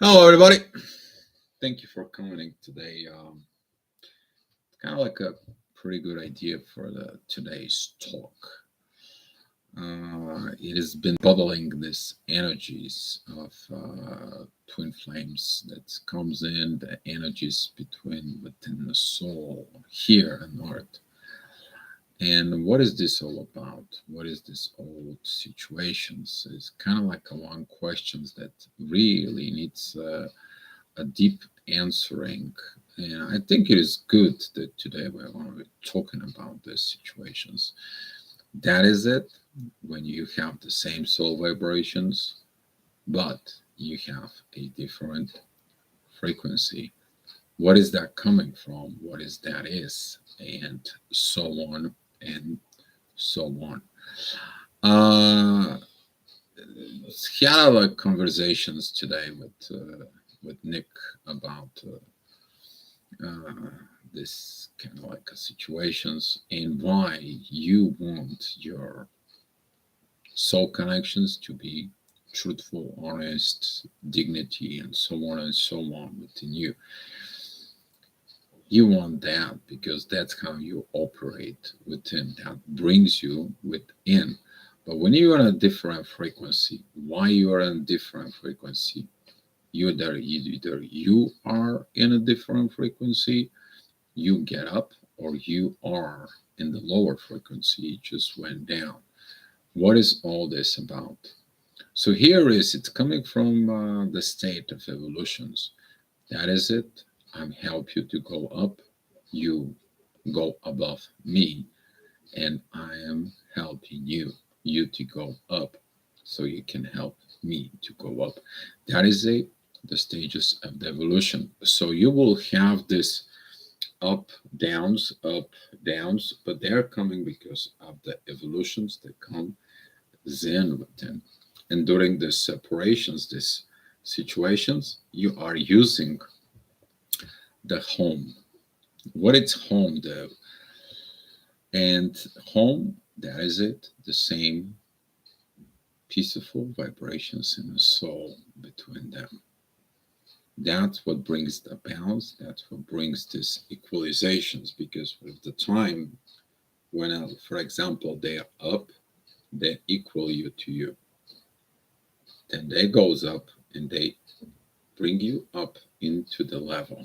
Hello, everybody. Thank you for coming today. It's kind of like a pretty good idea for the today's talk. It has been bubbling this energies of twin flames that comes in the energies between within the soul here and earth. And what is this all about? What is this old situations? It's kind of like a long questions that really needs a deep answering. And I think it is good that today we're going to be talking about these situations. That is it. When you have the same soul vibrations, but you have a different frequency. What is that coming from? What is that is? And so on and so on. Uh, had a lot of conversations today with Nick about uh, this kind of like situations and why you want your soul connections to be truthful, honest, dignity, and so on and so on within you. You want that because that's how you operate within. That brings you within. But when you're on a different frequency, why you are on a different frequency? Either you are in a different frequency, you get up, or you are in the lower frequency, it just went down. What is all this about? So here is it's coming from the state of evolutions. That is it. I'm help you to go up. You go above me, and I am helping you to go up, so you can help me to go up. That is the stages of the evolution. So you will have this up downs, but they're coming because of the evolutions that come in within. And during the separations, these situations, you are using the home. What is home though? And home, that is it, the same peaceful vibrations in the soul between them. That's what brings the balance. That's what brings this equalizations. Because with the time when, for example, they are up, they equal you to you. Then they goes up and they bring you up into the level.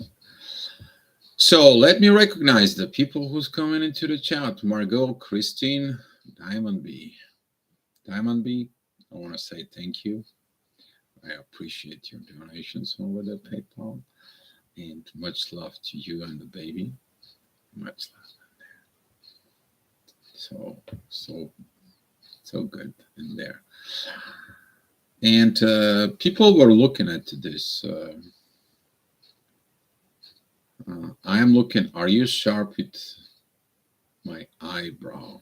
So let me recognize the people who's coming into the chat. Margot, Christine, Diamond B. Diamond B, I want to say thank you. I appreciate your donations over the PayPal. And much love to you and the baby. Much love. So good in there. And people were looking at this. I am looking. Are you sharp with my eyebrow?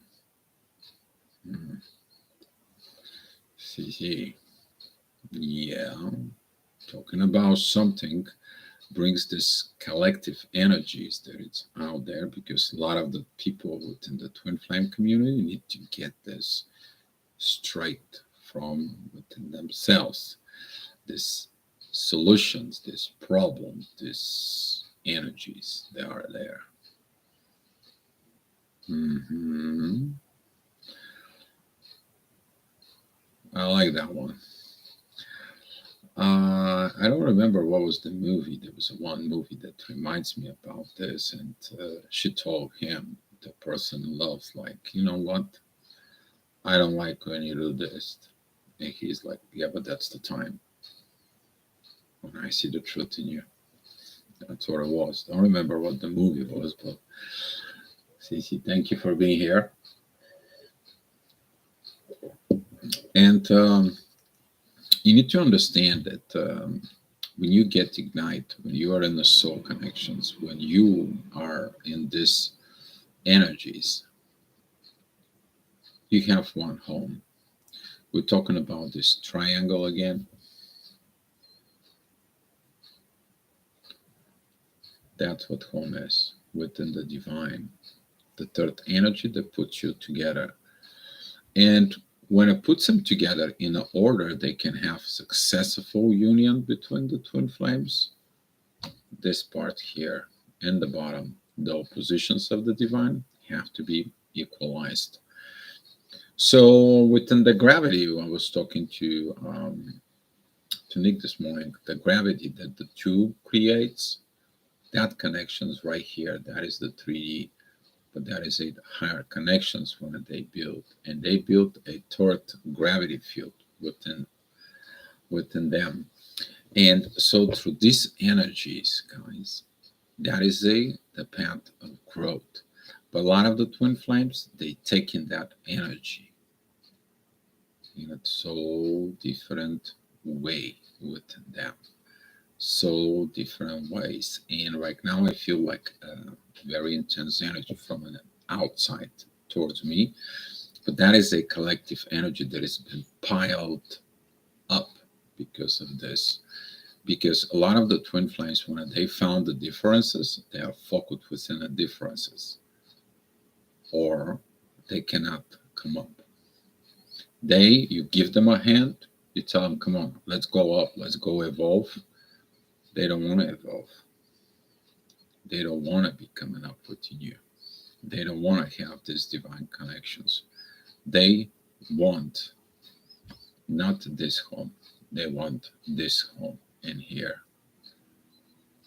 See. Yeah. Talking about something brings this collective energies that it's out there, because a lot of the people within the twin flame community need to get this straight from within themselves. This solutions, this problems, this energies, they are there. I like that one. I don't remember what was the movie. There was one movie that reminds me about this, and she told him, the person loves, like, you know what? I don't like when you do this. And he's like, yeah, but that's the time when I see the truth in you. That's what it was. Don't remember what the movie was, but Cece, thank you for being here. And you need to understand that when you get ignite, when you are in the soul connections, when you are in this energies, you have one home. We're talking about this triangle again. That's what home is within the divine, the third energy that puts you together. And When I put them together in an order, they can have successful union between the twin flames. This part here and the bottom, the oppositions of the divine have to be equalized. So within the gravity, I was talking to Nick this morning, the gravity that the tube creates, that connections right here, that is the 3D, but that is a higher connections when they build, and they built a third gravity field within them. And so through these energies, guys, that is the path of growth. But a lot of the twin flames, they take in that energy in a so different way within them. So different ways. And right now I feel like a very intense energy from an outside towards me. But that is a collective energy that has been piled up because of this. Because a lot of the twin flames, when they found the differences, they are focused within the differences, or they cannot come up. You give them a hand, you tell them, come on, let's go up, let's go evolve. They don't want to evolve. They don't want to be coming up with you. They don't want to have these divine connections. They want not this home. They want this home in here.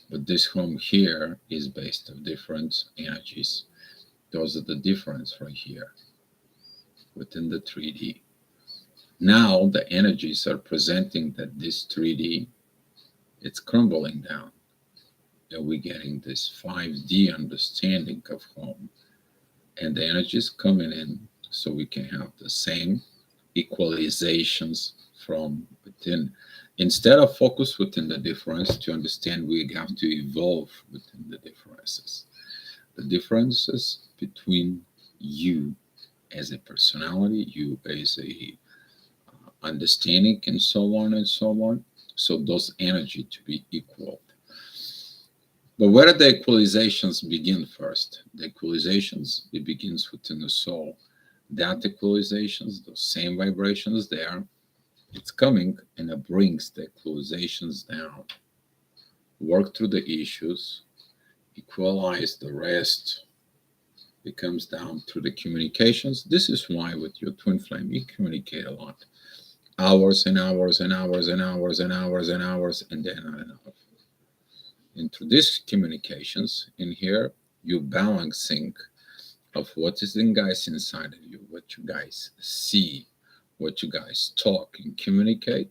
But this home here is based on different energies. Those are the difference right here within the 3D. Now the energies are presenting that this 3D, it's crumbling down. And we're getting this 5D understanding of home. And the energies coming in so we can have the same equalizations from within. Instead of focus within the difference, to understand we have to evolve within the differences. The differences between you as a personality, you as a understanding, and so on and so on. So those energy to be equal. But where do the equalizations begin first? The equalizations, it begins within the soul. That equalizations, those same vibrations there, it's coming and it brings the equalizations down. Work through the issues, equalize the rest. It comes down through the communications. This is why with your twin flame, you communicate a lot. Hours and hours and hours and hours and hours and hours, and then not enough. And through these communications in here, you balancing of what is in guys inside of you, what you guys see, what you guys talk and communicate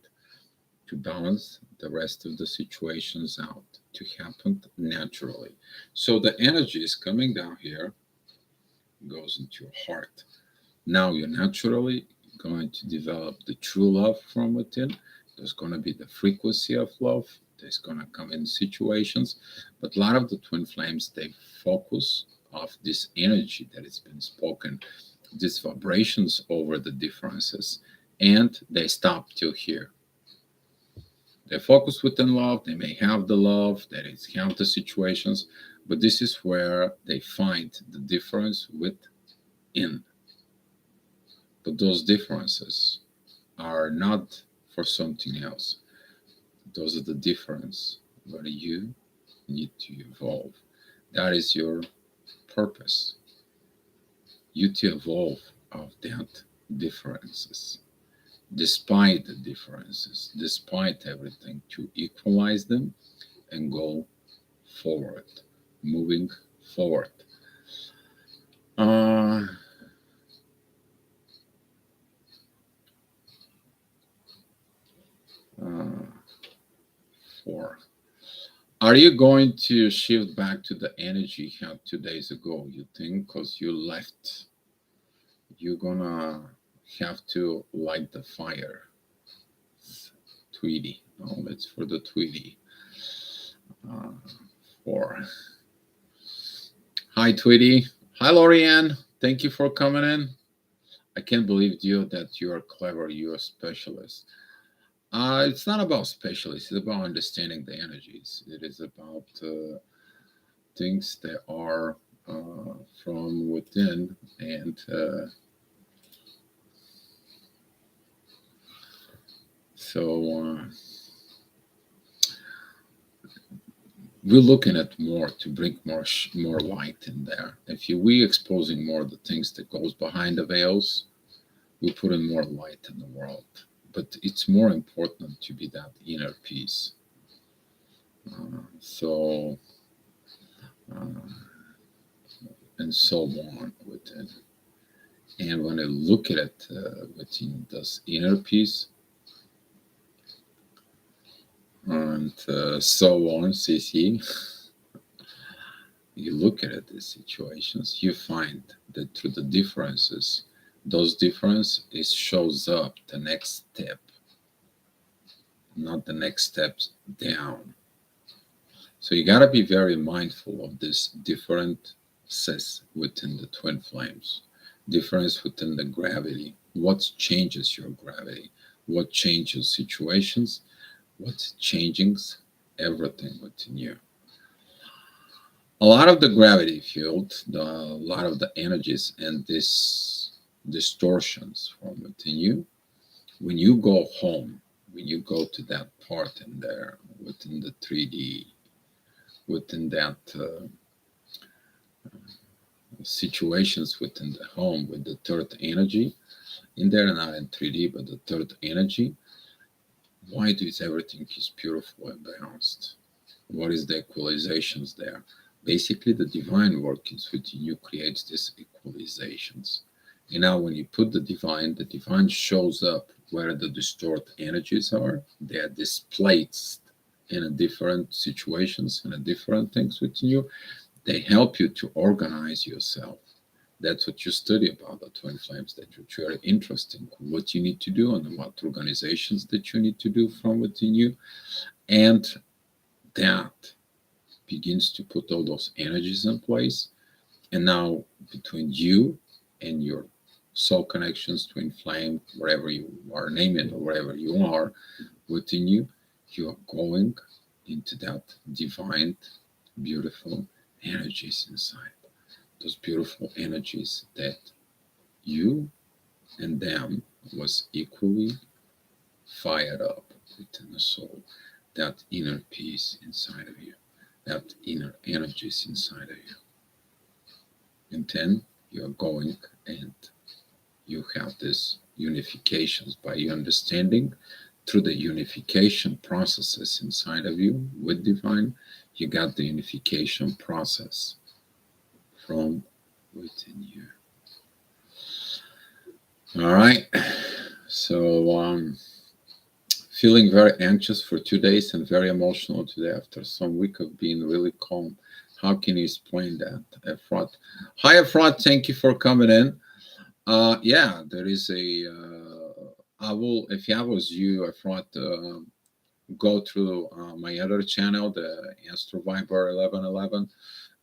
to balance the rest of the situations out to happen naturally. So the energy is coming down here, goes into your heart. Now you're naturally going to develop the true love from within. There's going to be the frequency of love. There's going to come in situations. But a lot of the twin flames, they focus off this energy that has been spoken, these vibrations over the differences, and they stop till here. They focus within love. They may have the love, that is have the situations, but this is where they find the difference within. But those differences are not for something else. Those are the difference where you need to evolve. That is your purpose. You to evolve of that differences. Despite the differences, despite everything, to equalize them and go forward, moving forward. Uh, 4. Are you going to shift back to the energy you had 2 days ago? You think because you left, you're gonna have to light the fire. Tweety. No, it's for the Tweety. Uh, 4. Hi, Tweety. Hi, Lorianne. Thank you for coming in. I can't believe you that you are clever. You're a specialist. It's not about specialists. It's about understanding the energies. It is about things that are from within, and So we're looking at more to bring more light in there. If we exposing more the things that goes behind the veils, we put in more light in the world. But it's more important to be that inner peace. So and so on with it. And when I look at it within this inner peace and so on, CC, you look at these situations, you find that through the differences, those differences shows up the next step, not the next steps down. So you got to be very mindful of this differences within the twin flames, difference within the gravity. What changes your gravity? What changes situations? What changes everything within you? A lot of the gravity field, a lot of the energies and this distortions from within you, when you go home, when you go to that part in there within the 3D, within that situations within the home with the third energy in there, not in 3D, but the third energy, why is everything is beautiful and balanced? What is the equalizations there? Basically, the divine workings within you creates these equalizations. And now when you put the divine shows up where the distort energies are. They are displaced in a different situations and different things within you. They help you to organize yourself. That's what you study about the twin flames, that you're very interesting, what you need to do and what organizations that you need to do from within you. And that begins to put all those energies in place. And now between you and your soul connections, twin flame, wherever you are, name it, or wherever you are within you, you are going into that divine, beautiful energies inside. Those beautiful energies that you and them was equally fired up within the soul. That inner peace inside of you, that inner energies inside of you. And then you're going and you have this unifications by your understanding through the unification processes inside of you with divine. You got the unification process from within you. All right. So feeling very anxious for 2 days and very emotional today after some week of being really calm. How can you explain that, Efrat? Hi, Efrat. Thank you for coming in. Yeah, there is a. I will, if I was you, Efrat, go through my other channel, the Astro Viber 1111.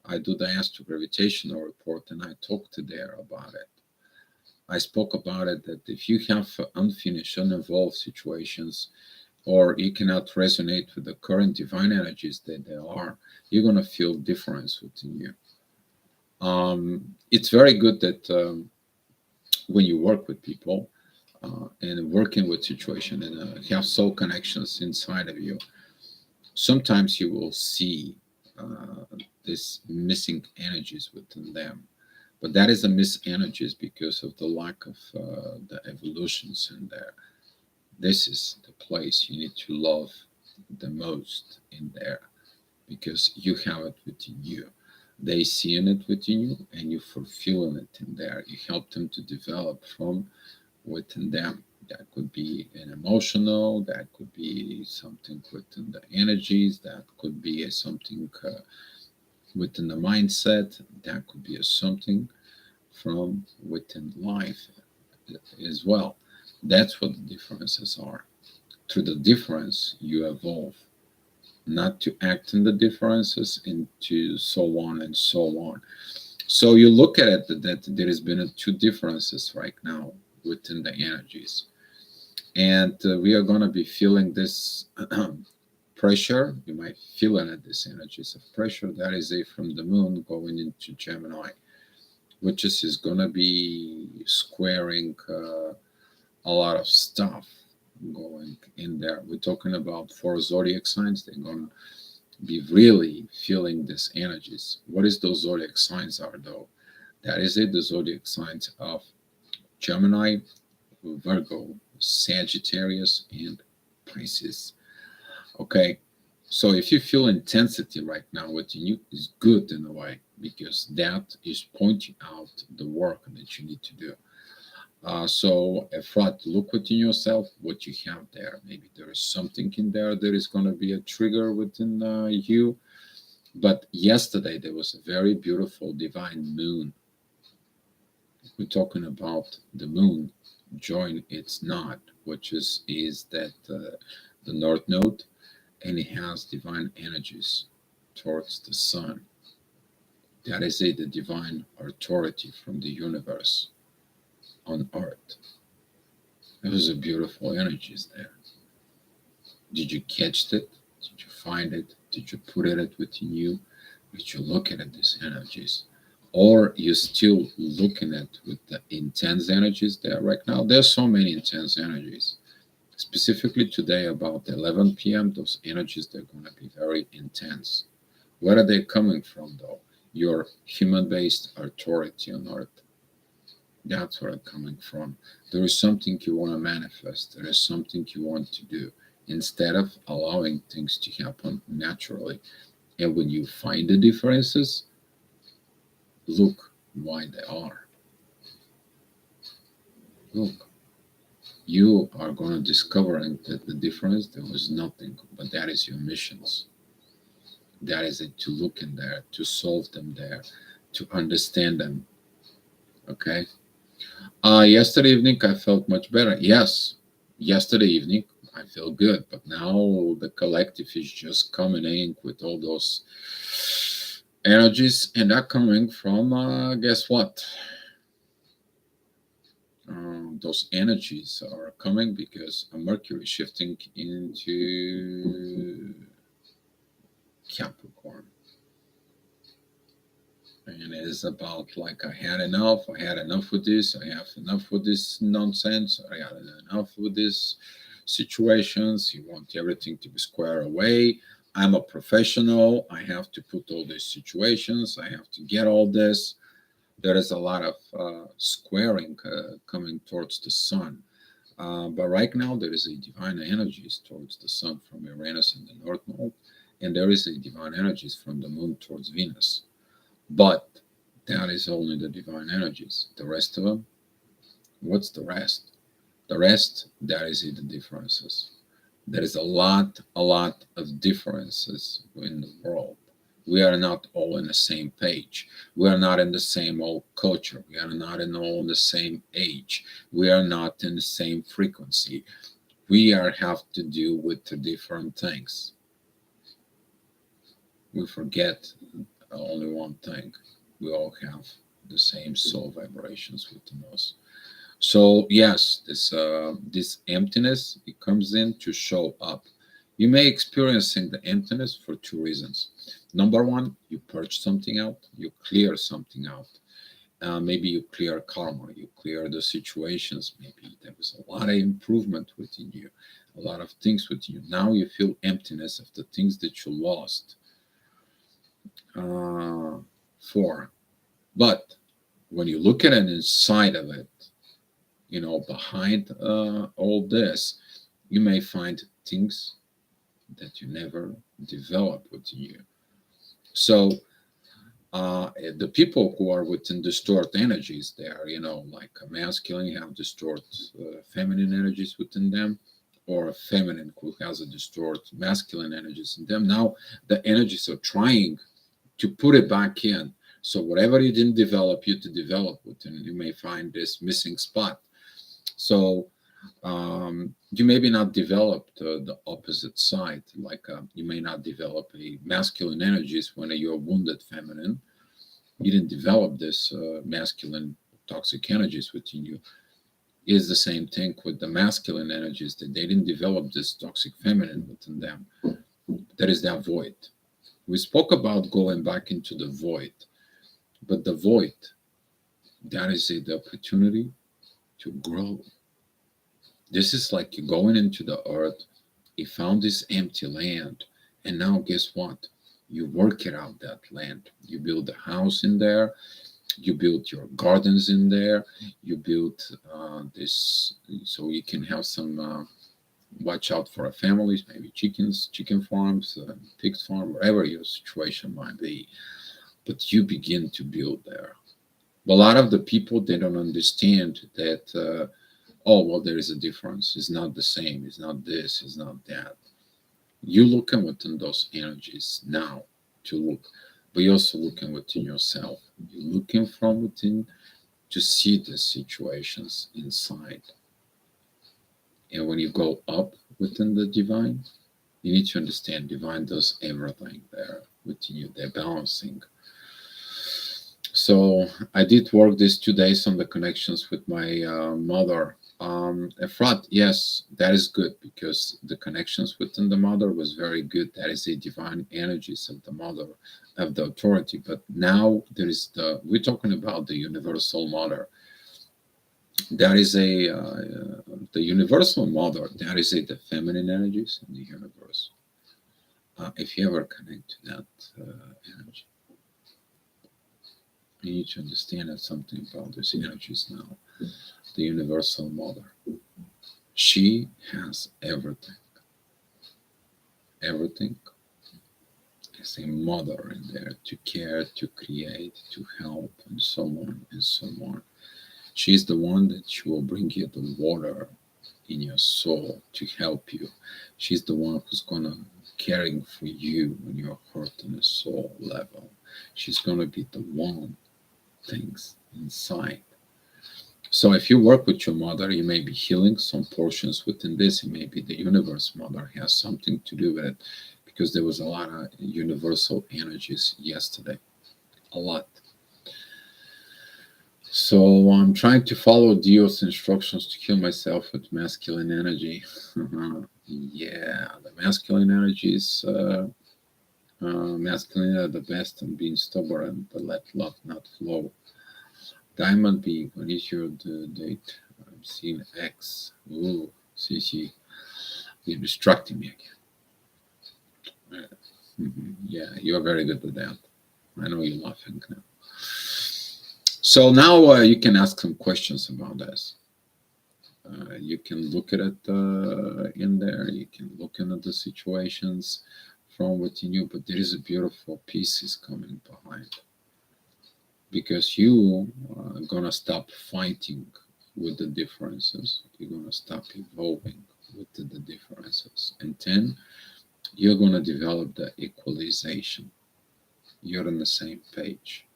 I do the Astro Gravitational Report, and I talked there about it. I spoke about it that if you have unfinished, uninvolved situations, or you cannot resonate with the current divine energies that there are, you're going to feel difference within you. It's very good that when you work with people and working with situation and have soul connections inside of you, sometimes you will see this missing energies within them. But that is a missed energies because of the lack of the evolutions in there. This is the place you need to love the most in there because you have it within you. They see it within you and you fulfill it in there. You help them to develop from within them. That could be an emotional, that could be something within the energies, that could be something within the mindset, that could be something from within life as well. That's what the differences are. Through the difference, you evolve, not to act in the differences, into so on and so on. So you look at it that there has been two differences right now within the energies. And we are going to be feeling this pressure. You might feel it, this energies of pressure. That is from the moon going into Gemini, which is going to be squaring a lot of stuff going in there. We're talking about four zodiac signs. They're going to be really feeling these energies. What is those zodiac signs are though? That is it, the zodiac signs of Gemini, Virgo, Sagittarius, and Pisces. Okay, so if you feel intensity right now within you, is good in a way because that is pointing out the work that you need to do. So, Efrat, look within yourself what you have there. Maybe there is something in there that is going to be a trigger within you. But yesterday there was a very beautiful divine moon. We're talking about the moon join its knot, which is that the north node, and it has divine energies towards the sun. That is it, the divine authority from the universe on earth. Those are beautiful energies there. Did you catch it? Did you find it? Did you put it within you? Did you look at these energies? Or you still looking at with the intense energies there right now? There's so many intense energies. Specifically today about 11 p.m., those energies, they're going to be very intense. Where are they coming from though? Your human-based authority on earth. That's where it's coming from. There is something you want to manifest. There is something you want to do instead of allowing things to happen naturally. And when you find the differences, look why they are. Look, you are going to discovering that the difference there was nothing, but that is your missions. That is it, to look in there, to solve them there, to understand them. Okay. Yesterday evening I felt much better. Yes, yesterday evening I feel good, but now the collective is just coming in with all those energies, and that coming from guess what? Those energies are coming because Mercury is shifting into Capricorn. And it is about like I had enough with this, I have enough with this nonsense, I had enough with this situations. You want everything to be square away. I'm a professional, I have to put all these situations, I have to get all this. There is a lot of squaring coming towards the sun. But right now there is a divine energies towards the sun from Uranus in the north node, and there is a divine energies from the moon towards Venus. But that is only the divine energies. The rest of them, what's the rest? The rest, that is the differences. There is a lot of differences in the world. We are not all in the same page. We are not in the same old culture. We are not in all in the same age. We are not in the same frequency. We have to deal with the different things. We forget only one thing. We all have the same soul vibrations within us. So yes, this emptiness, it comes in to show up. You may experiencing the emptiness for two reasons. Number one, you purge something out, you clear something out. Maybe you clear karma, you clear the situations. Maybe there was a lot of improvement within you, a lot of things within you. Now you feel emptiness of the things that you lost. For, but when you look at it inside of it, behind all this, you may find things that you never developed within you. So the people who are within distort energies, they are, like a masculine have distort feminine energies within them, or a feminine who has a distort masculine energies in them. Now the energies are trying to put it back in. So whatever you didn't develop, you to develop within, you may find this missing spot. So you maybe not develop the opposite side, like you may not develop a masculine energies when you're wounded feminine. You didn't develop this masculine toxic energies within you. Is the same thing with the masculine energies, that they didn't develop this toxic feminine within them. There is that void. We spoke about going back into the void, but the void, that is the opportunity to grow. This is like you going into the earth, you found this empty land, and now guess what? You work it out that land. You build a house in there, you build your gardens in there, you build this so you can have some watch out for families, maybe chickens, chicken farms, pigs farm, whatever your situation might be. But you begin to build there. But a lot of the people, they don't understand that. Oh well, there is a difference. It's not the same. It's not this. It's not that. You looking within those energies now to look, but you're also looking within yourself. You're looking from within to see the situations inside. And when you go up within the divine, you need to understand divine does everything there within you. They're balancing. So I did work these 2 days on the connections with my mother. Efrat, yes, that is good because the connections within the mother was very good. That is the divine energies of the mother, of the authority. But now there is we're talking about the universal mother. That is the universal mother. That is the feminine energies in the universe. If you ever connect to that energy, you need to understand that something about these energies now. The universal mother. She has everything. Everything is a mother in there to care, to create, to help, and so on and so on. She's the one that she will bring you the water in your soul to help you. She's the one who's gonna caring for you when you're hurt on a soul level. She's gonna be the one things inside. So if you work with your mother, you may be healing some portions within this. It may be the universe mother has something to do with it because there was a lot of universal energies yesterday. A lot. So I'm trying to follow Dio's instructions to heal myself with masculine energy. Yeah, the masculine energies, masculine are the best and being stubborn, but let love not flow. Diamond B, what is your date? I'm seeing X. Ooh, CC, you're distracting me again. Yeah, you're very good at that. I know you're laughing now. So now you can ask some questions about this. You can look at it in there. You can look into the situations from within you, but there is a beautiful pieces coming behind because you are gonna stop fighting with the differences. You're gonna stop evolving with the differences, and then you're gonna develop the equalization. You're on the same page.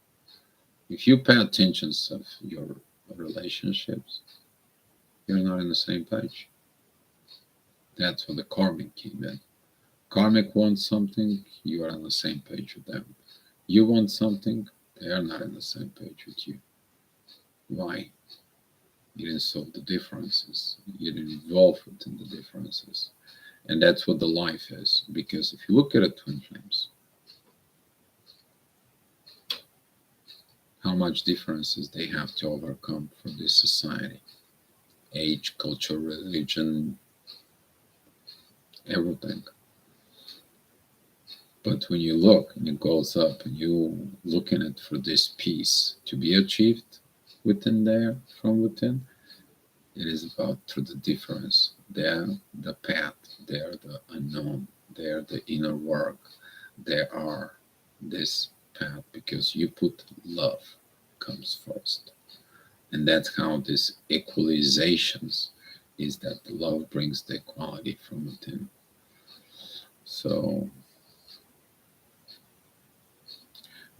If you pay attention of your relationships, you're not on the same page. That's where the karmic came in. Karmic wants something, you are on the same page with them. You want something, they are not on the same page with you. Why? You didn't solve the differences. You didn't evolve within the differences. And that's what the life is. Because if you look at the twin flames, how much differences they have to overcome for this society. Age, culture, religion, everything. But when you look and it goes up and you looking at for this peace to be achieved within there, from within, it is about through the difference. They're the path, they're the unknown, they're the inner work, they are this path because you put love comes first. And that's how this equalizations is that the love brings the equality from within. So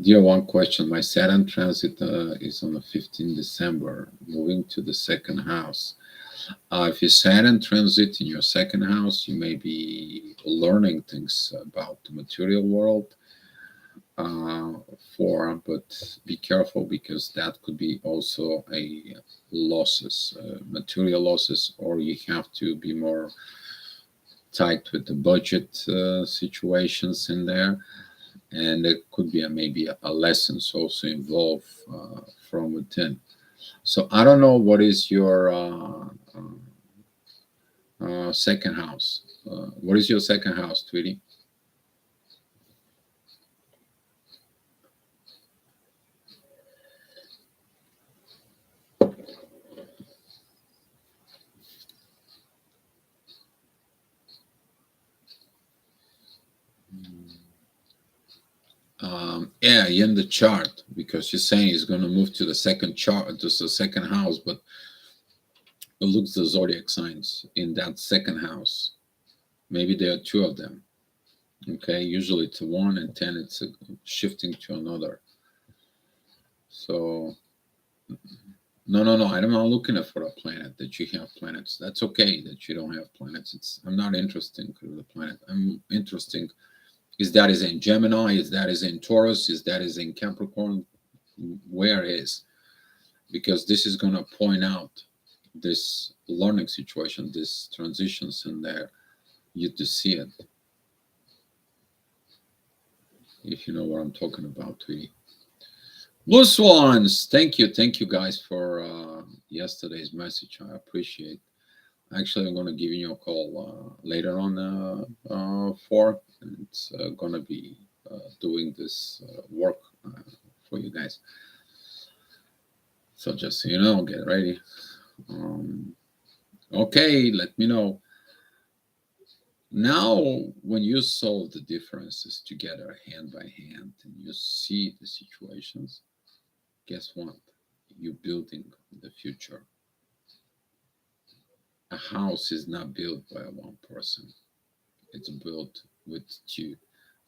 dear, one question. My Saturn transit is on the 15th December, moving to the second house. If you Saturn transit in your second house, you may be learning things about the material world, but be careful because that could be also a losses, material losses, or you have to be more tight with the budget situations in there, and there could be maybe a lessons also involved from within. So I don't know what is your Second house. What is your second house, Tweety? Yeah, in the chart, because you're saying he's going to move to the second chart, to the second house, but it looks the zodiac signs in that second house. Maybe there are two of them. Okay, usually it's one, and 10 it's shifting to another. So no, I'm not looking for a planet that you have planets. That's okay that you don't have planets. I'm not interested in the planet. I'm interested. Is that is in Gemini? Is that is in Taurus? Is that is in Capricorn? Where is? Because this is going to point out this learning situation, this transitions in there. You to see it, if you know what I'm talking about, Tweety. Blue Swans, thank you guys for yesterday's message. I appreciate. Actually, I'm going to give you a call later on 4. It's going to be doing this work for you guys. So just so you know, get ready. Okay, let me know. Now, when you solve the differences together hand by hand and you see the situations, guess what? You're building the future. A house is not built by one person. It's built with two.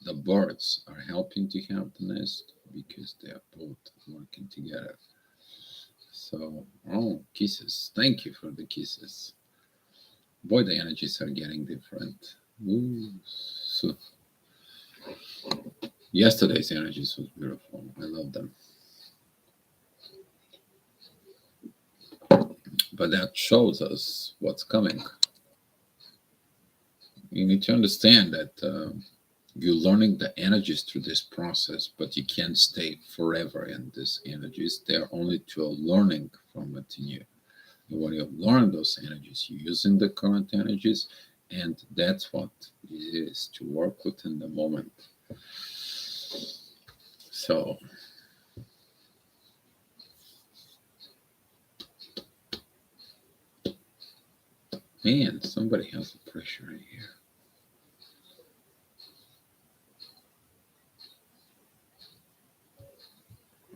The birds are helping to have the nest because they are both working together. So, oh, kisses. Thank you for the kisses. Boy, the energies are getting different. Ooh, so yesterday's energies was beautiful. I love them. But that shows us what's coming. You need to understand that you're learning the energies through this process, but you can't stay forever in these energies. They're only to a learning from it in you. And when you learn those energies, you're using the current energies, and that's what it is to work within the moment. So, man, somebody has a pressure in here.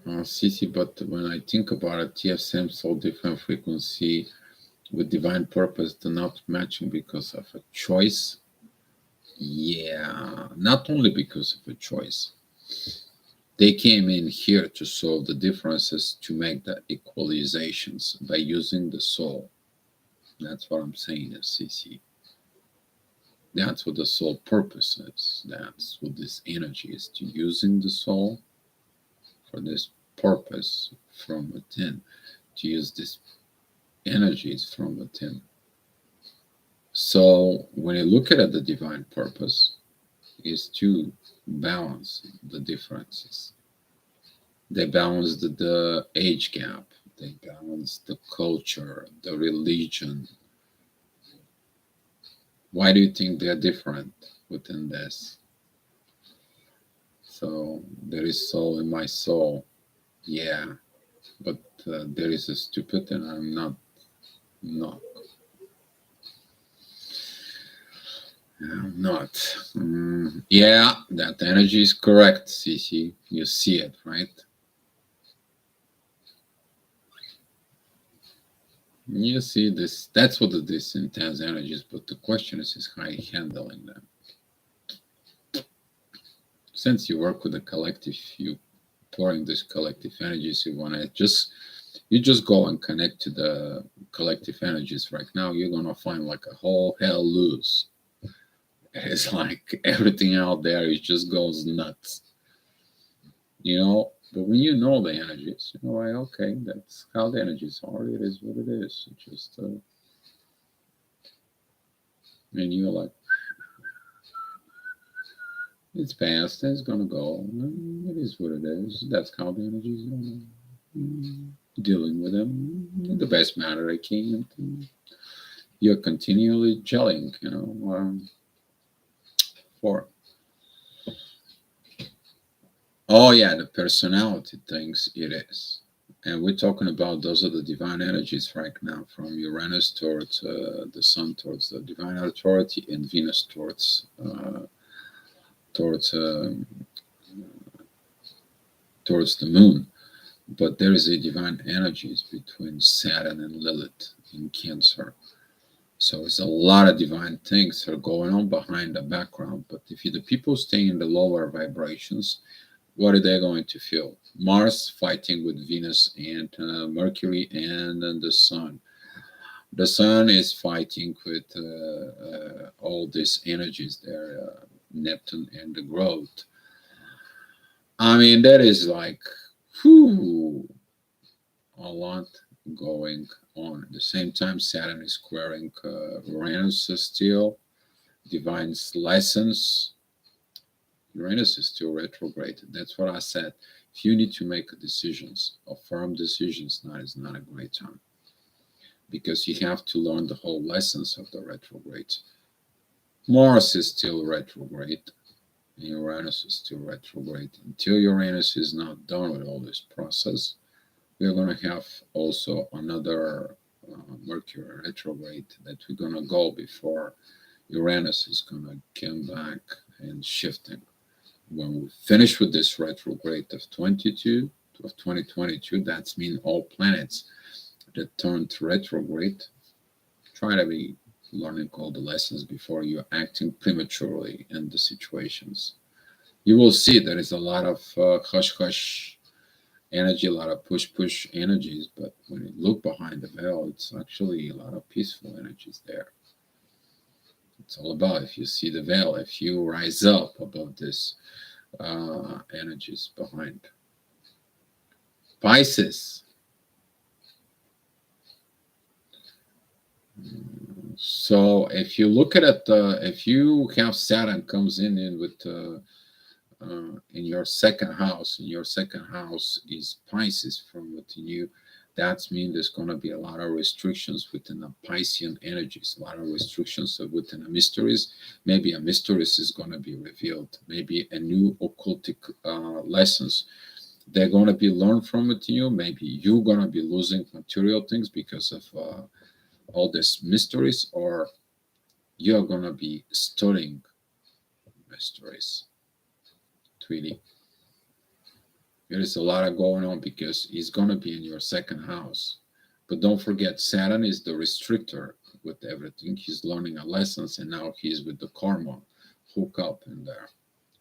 Cece, but when I think about it, TFSM so different frequency with divine purpose, they're not matching because of a choice. Yeah, not only because of a choice. They came in here to solve the differences, to make the equalizations by using the soul. That's what I'm saying, CC. That's what the soul purpose is. That's what this energy is, to using the soul for this purpose from within, to use this energies from within. So when you look at it, the divine purpose is to balance the differences. They balance the age gap. They balance the culture, the religion. Why do you think they're different within this? So there is soul in my soul. Yeah, but there is a stupid, and I'm not. I'm not. Yeah, that energy is correct, Cece. You see it, right? You see this. That's what it is, intense energies. But the question is how you handling them. Since you work with a collective, you pouring this collective energies. You just go and connect to the collective energies. Right now, you're gonna find like a whole hell loose. It's like everything out there. It just goes nuts. But when you know the energies, like, okay, that's how the energies are. It is what it is. It just, and you're like, it's past. It's gonna go. It is what it is. That's how the energies are. Dealing with them in the best manner I can. you're continually gelling, for. Oh yeah, the personality things it is. And we're talking about those are the divine energies right now, from Uranus towards the Sun, towards the divine authority, and Venus towards towards the Moon. But there is a divine energies between Saturn and Lilith in Cancer. So it's a lot of divine things that are going on behind the background. But if the people stay in the lower vibrations, what are they going to feel? Mars fighting with Venus and Mercury and the Sun. The Sun is fighting with all these energies there, Neptune and the growth. I mean, that is like, whew, a lot going on. At the same time, Saturn is squaring Uranus still, divine lessons. Uranus is still retrograde. That's what I said. If you need to make decisions, or firm decisions, now is not a great time because you have to learn the whole lessons of the retrograde. Mars is still retrograde, and Uranus is still retrograde. Until Uranus is not done with all this process, we're going to have also another Mercury retrograde that we're going to go before Uranus is going to come back and shifting. When we finish with this retrograde of 2022, that's mean all planets that turned retrograde. Try to be learning all the lessons before you're acting prematurely in the situations. You will see there is a lot of hush hush energy, a lot of push energies, but when you look behind the veil, it's actually a lot of peaceful energies there. It's all about if you see the veil, if you rise up above this energies behind. Pisces. So if you look at it, if you have Saturn comes in with in your second house, and your second house is Pisces from within you, that means there's going to be a lot of restrictions within the Piscean energies, a lot of restrictions within the mysteries. Maybe a mysteries is going to be revealed. Maybe a new occultic lessons they're going to be learned from within you. Maybe you're going to be losing material things because of all these mysteries, or you're going to be studying mysteries, Tweety. There is a lot of going on because he's going to be in your second house. But don't forget, Saturn is the restrictor with everything. He's learning a lessons, and now he's with the karma hook up in there.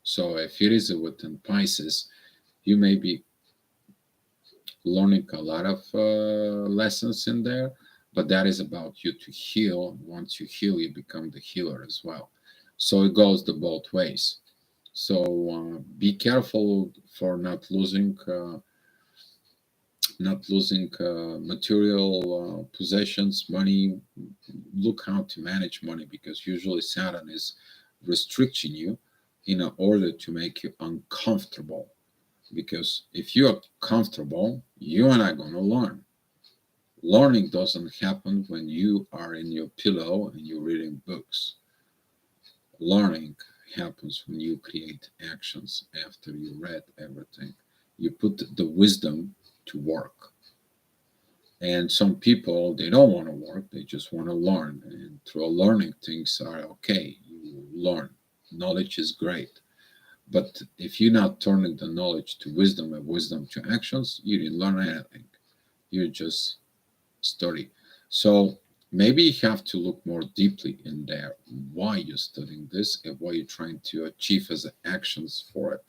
So if it is within Pisces, you may be learning a lot of lessons in there, but that is about you to heal. Once you heal, you become the healer as well. So it goes the both ways. So be careful for not losing material possessions, money. Look how to manage money, because usually Saturn is restricting you in order to make you uncomfortable. Because if you're comfortable, you are not going to learn. Learning doesn't happen when you are in your pillow and you're reading books. Learning happens when you create actions after you read everything. You put the wisdom to work. And some people, they don't want to work, they just want to learn. And through learning, things are okay. You learn. Knowledge is great. But if you're not turning the knowledge to wisdom and wisdom to actions, you didn't learn anything. You just study. So maybe you have to look more deeply in there why you're studying this and what you're trying to achieve as actions for it.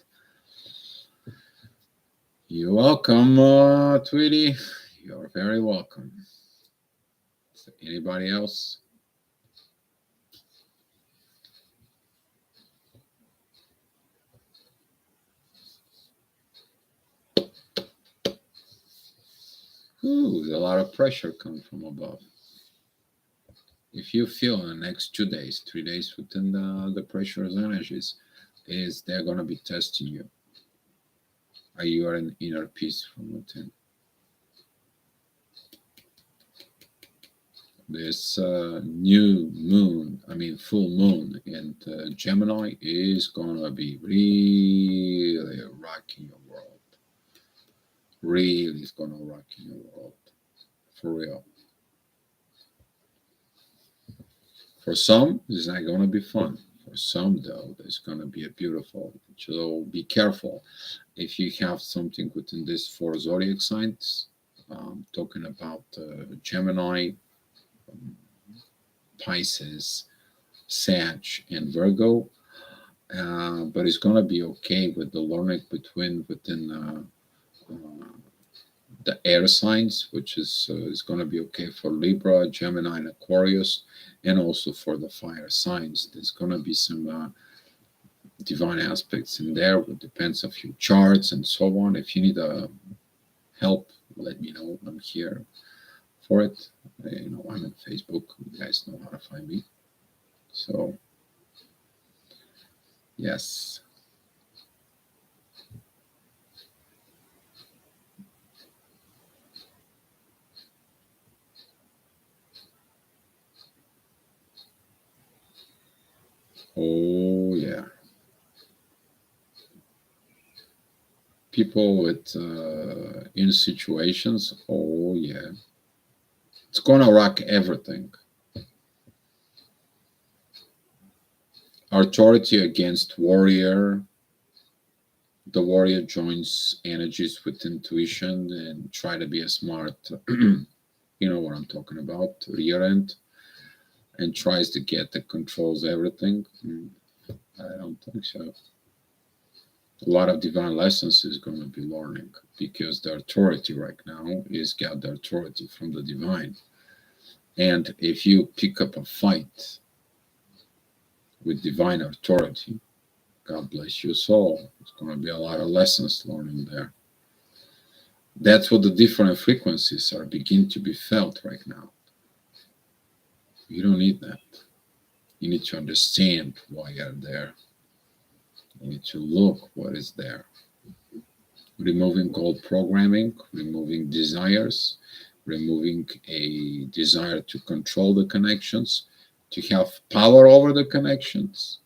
You're welcome, Tweety. You're very welcome. So anybody else? Ooh, there's a lot of pressure coming from above. If you feel in the next 2 days, 3 days within the pressure's energies, is they're going to be testing you. Are you in inner peace from within? This new moon, full moon in Gemini is gonna be really rocking your world. Really is gonna rock your world. For real. For some, it's not gonna be fun. For some, though, it's gonna be a beautiful. So be careful if you have something within these four zodiac signs. Talking about Gemini, um, Pisces, Sag, and Virgo. But it's gonna be okay with the learning within the air signs, which is gonna be okay for Libra, Gemini, and Aquarius, and also for the fire signs. There's gonna be some divine aspects in there. It depends of your charts and so on. If you need help, let me know. I'm here for it. I'm on Facebook. You guys know how to find me. So, yes. Oh, yeah. People with in situations. Oh, yeah. It's gonna rock everything. Authority against warrior. The warrior joins energies with intuition and try to be a smart. You know what I'm talking about. Rear end and tries to get that controls everything. I don't think so. A lot of divine lessons is going to be learning because the authority right now is got the authority from the divine. And if you pick up a fight with divine authority, God bless your soul. It's going to be a lot of lessons learning there. That's what the different frequencies are beginning to be felt right now. You don't need that. You need to understand why you're there. You need to look what is there. Removing old programming, removing desires, removing a desire to control the connections, to have power over the connections.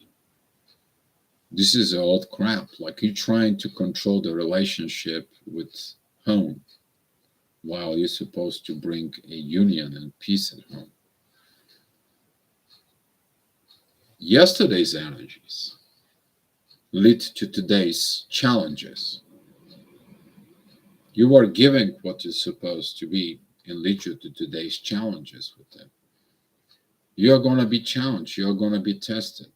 This is old crap. Like you're trying to control the relationship with home while you're supposed to bring a union and peace at home. Yesterday's energies lead to today's challenges. You are giving what is supposed to be and lead you to today's challenges with them. You're going to be challenged. You're going to be tested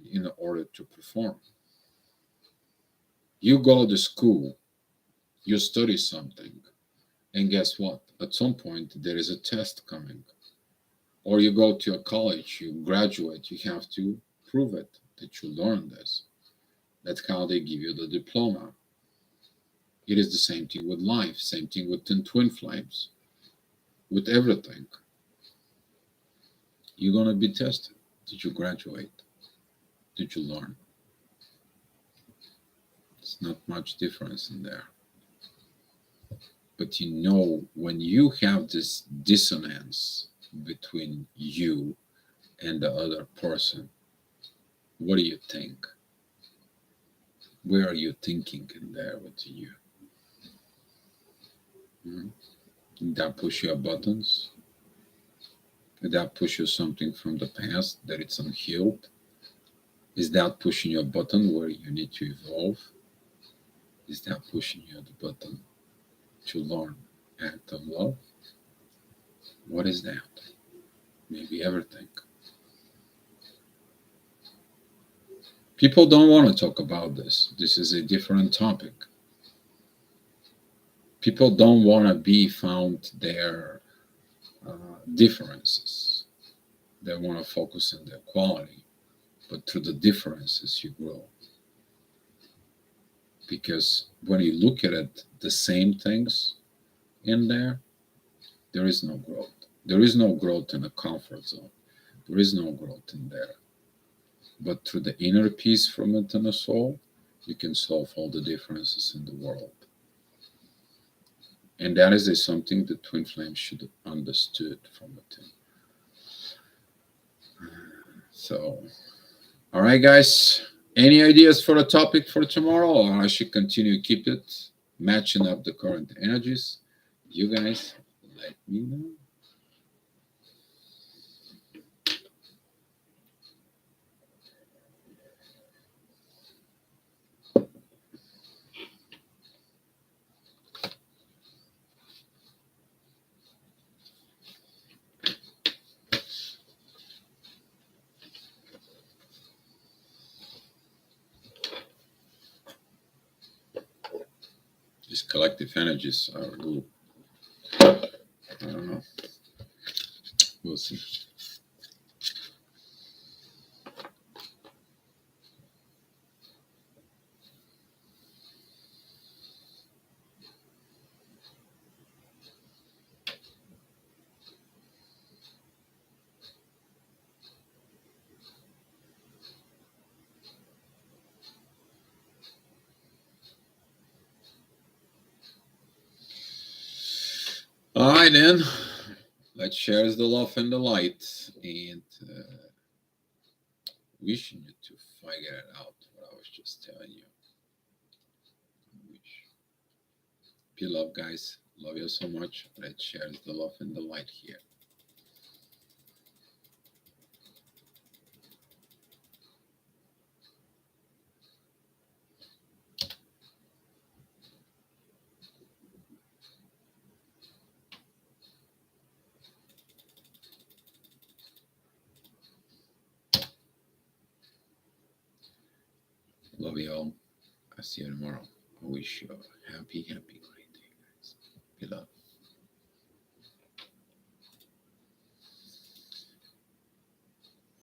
in order to perform. You go to school, you study something, and guess what? At some point, there is a test coming. Or you go to a college, you graduate, you have to prove it that you learned this. That's how they give you the diploma. It is the same thing with life, same thing with twin flames, with everything. You're going to be tested. Did you graduate? Did you learn? It's not much difference in there. But when you have this dissonance between you and the other person, what do you think? Where are you thinking in there with you? Did that push your buttons? Did that push you something from the past that it's unhealed? Is that pushing your button where you need to evolve? Is that pushing you the button to learn act of love? What is that? Maybe everything. People don't want to talk about this. This is a different topic. People don't want to be found their differences. They want to focus on their quality, but through the differences you grow. Because when you look at it, the same things in there, there is no growth. There is no growth in a comfort zone. There is no growth in there. But through the inner peace from within the soul, you can solve all the differences in the world. And that is something the twin flame should have understood from within. So, all right, guys. Any ideas for a topic for tomorrow, or I should continue keep it matching up the current energies? You guys, let me know. These collective energies are a little, I don't know. We'll see. All right, then. Let's share the love and the light, and wishing you to figure it out what I was just telling you. Wish. Be love, guys. Love you so much. Let's share the love and the light here. Love you all. I'll see you tomorrow. I wish you a happy, happy, great day, guys. Be love.